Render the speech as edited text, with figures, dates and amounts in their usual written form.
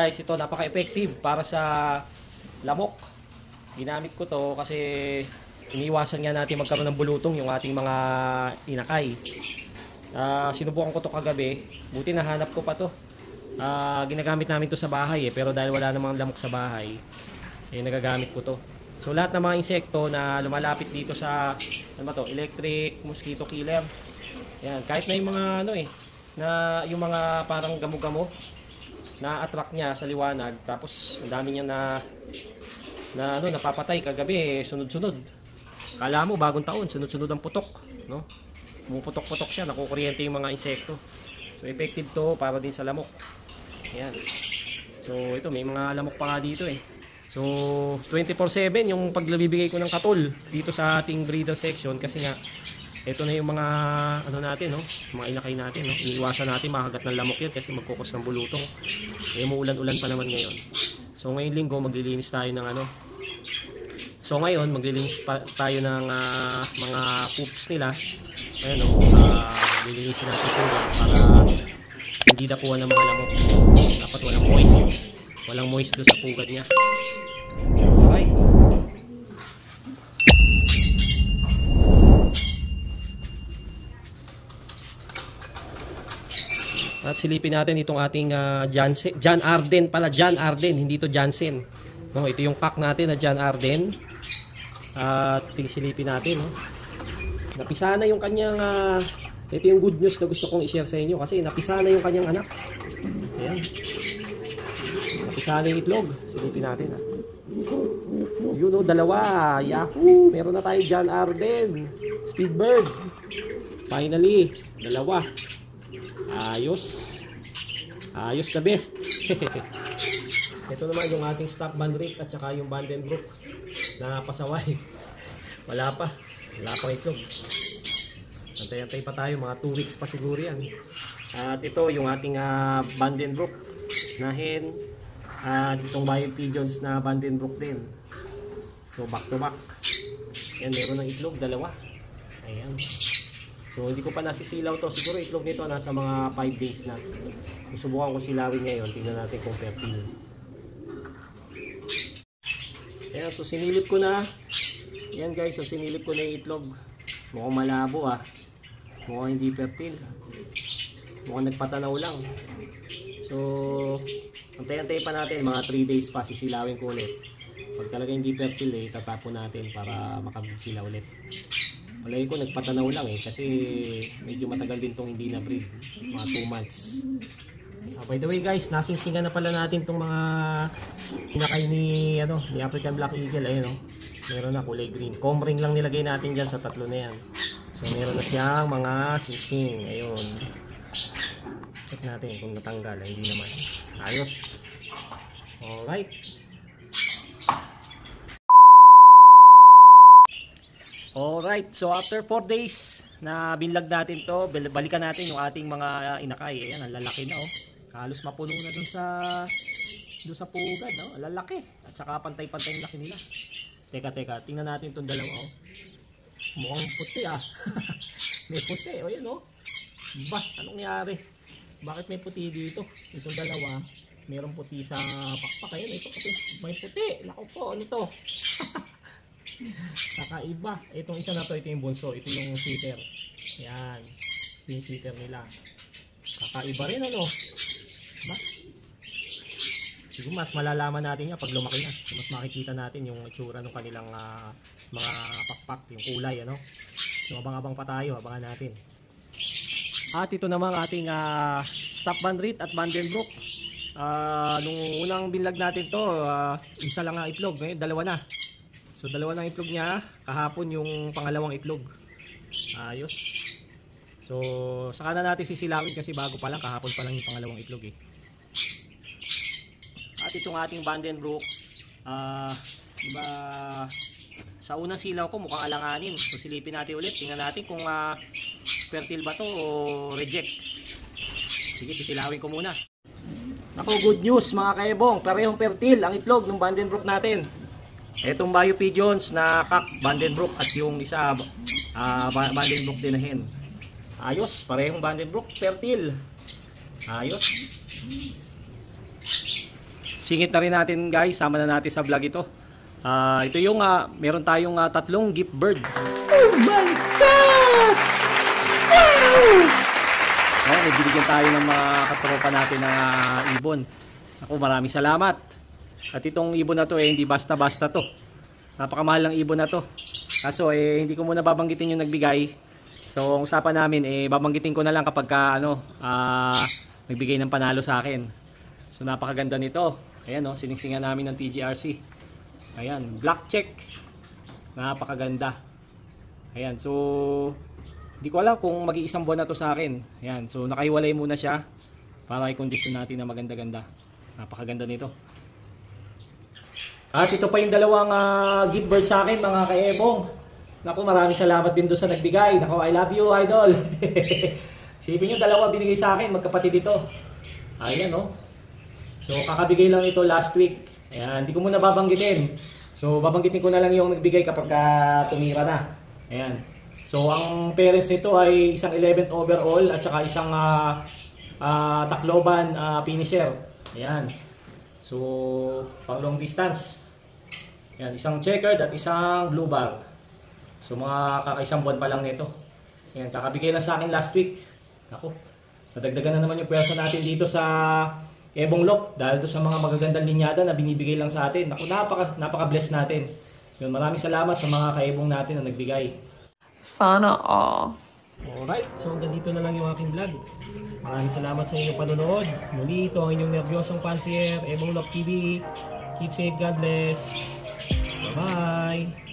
guys, ito napaka-effective para sa lamok. Ginamit ko to kasi iniwasan nga natin magkaroon ng bulutong yung ating mga inakay. Sinubukan ko to kagabi, buti nahanap ko pa to. Ginagamit namin to sa bahay pero dahil wala namang lamok sa bahay, nagagamit ko to. So lahat ng mga insekto na lumalapit dito sa electric mosquito killer. Yan, kahit na yung mga na yung mga parang gamo-gamo na attract niya sa liwanag, tapos ang dami niya na napapatay kagabi, sunod-sunod. Kala mo bagong taon, sunod-sunod ang putok, no? Pumuputok-putok siya, nakukuryente yung mga insekto. So effective to para din sa lamok. Ayan. So ito, may mga lamok pa nga dito eh. So 24/7 yung paglabibigay ko ng katol dito sa ating breeder section kasi nga ito na yung mga natin, no? Mga inakay natin, no? Iiwasan natin makagat ng lamok yan kasi magkukos ng bulutong. Umuulan-ulan pa naman ngayon. So ngayong linggo maglilinis tayo ng So ngayon maglilinis tayo ng mga poops nila. Ayan, no? Lilinisin natin ito para hindi dakuha ng mga lamok. Dapat walang moist. Walang moist doon sa pugad niya. Alright. At silipin natin itong ating John Arden pala. John Arden, hindi to Jansen. No, ito yung pack natin na John Arden. At silipin natin. No? Napisa na yung kanyang... ito yung good news na gusto kong i-share sa inyo. Kasi napisa na yung kanyang anak. Ayan. Napisa na yung itlog. Silipin natin. Yun o, dalawa. Yahoo! Meron na tayo John Arden. Speedbird. Finally, dalawa. Ayos. Ayos na best. Ito naman yung ating stock bandrit at saka yung Vandenbroek na pasaway. Wala pa. Wala pang itlog. Antay-antay pa tayo. Mga 2 weeks pa siguro yan. At ito yung ating Vandenbroek na hen. At itong Bio Pigeons na Vandenbroek din. So back to back. Yan, meron ng itlog. Dalawa. Ayan. So hindi ko pa nasisilaw to. Siguro itlog nito nasa mga 5 days na. Susubukan ko silawin ngayon. Tingnan natin kung fertile. Ayan, so sinilip ko na. Ayan guys, so sinilip ko na yung itlog. Mukhang malabo Mukhang hindi fertile. Mukhang nagpatanaw lang. So antay-antay pa natin. Mga 3 days pa sisilawin ko ulit. Pag talaga hindi fertile tatapon natin para makabisila ulit. Malay ko nagpatanaw lang kasi medyo matagal din tong hindi na breed, mga 2 months. By the way guys, nasingsingan na pala natin tong mga pinakay ni African Black Eagle. Ayun meron na kulay green. Comb ring lang nilagay natin dyan sa tatlo na yan. So meron na siyang mga singsing. Ayun. Check natin kung natanggal. Hindi naman. Ayos. Alright. Alright, so after 4 days na binlag natin to, balikan natin yung ating mga inakay. Ayan, ang lalaki na Halos mapuno na dun sa pugad, Ang lalaki. At saka pantay-pantay yung laki nila. Teka, tingnan natin itong dalawa, Mukhang puti, May puti, yan, Ba, anong nangyari? Bakit may puti dito? Itong dalawa, mayroong puti sa pakpak. Ayan, ito puti. May puti. Naku po, ano to? Kakaiba. Itong isa na to, ito yung bunso. Ito yung sitter. Yan. Yung sitter nila. Kakaiba rin, Ba? Siguro mas malalaman natin yan pag lumaki na. Mas makikita natin yung itsura ng kanilang mga pakpak, yung kulay, So abang-abang pa tayo, abangan natin. At ito namang ating stock bandrit at Vandenbroek. Nung unang binlag natin to, isa lang ang itlog, dalawa na. So dalawa ng itlog niya, kahapon yung pangalawang itlog. Ayos. So saka na natin sisilawin kasi bago pa lang, kahapon pa lang yung pangalawang itlog At itong ating Vandenbroek, diba, sa unang silaw ko mukhang alanganin. So silipin natin ulit, tingnan natin kung fertile ba to o reject. Sige, sisilawin ko muna. Ako, good news mga kaebong, parehong fertile ang itlog ng Vandenbroek natin. Etong Bio Pigeons na kak Vandenbroek at yung isa Vandenbroek din na hen. Ayos, parehong Vandenbroek fertile. Ayos. singit na rin natin guys, sama na natin sa vlog ito. Ito yung meron tayong tatlong gift bird. Oh my God! Wow! May binigyan tayo ng mga katropa natin ng ibon. Ako, maraming salamat. At itong ibon na to hindi basta-basta to. Napakamahal ng ibon na to. Kaso hindi ko muna babanggitin yung nagbigay. So, ang usapan namin, babanggitin ko na lang kapag nagbigay ng panalo sa akin. So, napakaganda nito. Ayan, siningsingan namin ng TGRC. Ayan, black check. Napakaganda. Ayan, so, hindi ko alam kung mag-iisang buwan na to sa akin. Ayan, so, nakahiwalay muna siya para i-condition natin na maganda-ganda. Napakaganda nito. At ito pa yung dalawang gift bird sa akin, mga ka-ebong. Naku, maraming salamat din doon sa nagbigay. Naku, I love you, idol. Sipin nyo, dalawa binigay sa akin, magkapatid ito. Ayan, So, kakabigay lang ito last week. Ayan, hindi ko muna babanggitin. So, babanggitin ko na lang yung nagbigay kapag tumira na. Ayan. So, ang parents nito ay isang 11th overall at saka isang Tacloban finisher. Ayan. So, pang long distance. Ayan, isang checkered at isang blue bar. So mga kakaisang buwan pa lang nito. Ayan, kakabigay lang sa akin last week. Ako, nadagdagan na naman yung pwersa natin dito sa Ebong Lock dahil to sa mga magagandang linyada na binibigay lang sa atin. Ako, napaka-bless natin. Yun, maraming salamat sa mga kaebong natin na nagbigay. Sana all. Alright, so hanggang dito na lang yung aking vlog. Maraming salamat sa inyong panonood. Muli, ito ang inyong nervyosong pansier, Ebong Lock TV. Keep safe, God bless. Bye-bye.